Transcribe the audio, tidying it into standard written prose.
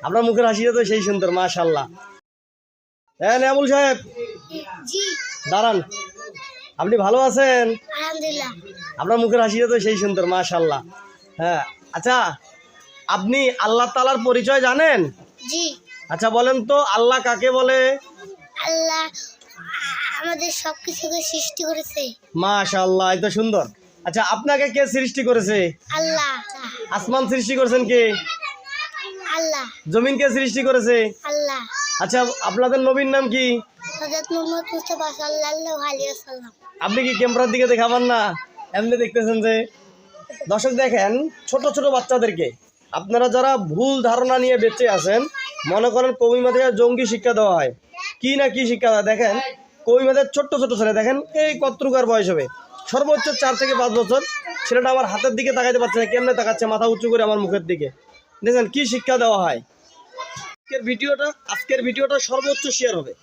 আপনার মুখের হাসিটা তো সেই সুন্দর, মাশাআল্লাহ। হ্যাঁ নিয়ামুল সাহেব, জি দাঁড়ান। আপনি ভালো আছেন? আলহামদুলিল্লাহ। আপনার মুখের হাসিটা তো সেই সুন্দর, মাশাআল্লাহ। হ্যাঁ, আচ্ছা আপনি আল্লাহ তাআলার পরিচয় জানেন? জি আচ্ছা বলেন তো আল্লাহ কাকে বলে? আল্লাহ আমাদের সবকিছুকে সৃষ্টি করেছে। মাশাআল্লাহ, এই তো সুন্দর। আচ্ছা আপনাকে কে সৃষ্টি করেছে? আল্লাহ আসমান সৃষ্টি করেছেন কে? আল্লাহ জমিন কে সৃষ্টি করেছে? আল্লাহ। আচ্ছা আপনাদের নবীর নাম কি? হযরত মুহাম্মদ মুস্তাফা সাল্লাল্লাহু আলাইহি ওয়াসাল্লাম। আপনি কি ক্যামেরার দিকে দেখাবেন না? এমনি দেখতেছেন যে। দর্শক দেখেন, ছোট ছোট বাচ্চাদেরকে আপনারা যারা ভুল ধারণা নিয়ে বেঁচে আছেন, মনে করেন কওমি মাদ্রাসায় জঙ্গি শিক্ষা দেওয়া হয়, কি না কি শিক্ষা দেয়। দেখেন কওমি মাদ্রাসার ছোট্ট ছোট ছেলে, দেখেন এই কতটুকার বয়স হবে, সর্বোচ্চ 4 থেকে 5 বছর। ছেলেটা আমার হাতের দিকে তাকাইতে পারছে না, কেমনে তাকাচ্ছে মাথা উঁচু করে আমার মুখের দিকে। দেখেন কি শিক্ষা দেওয়া হয়। আজকের ভিডিওটা সর্বোচ্চ শেয়ার হবে।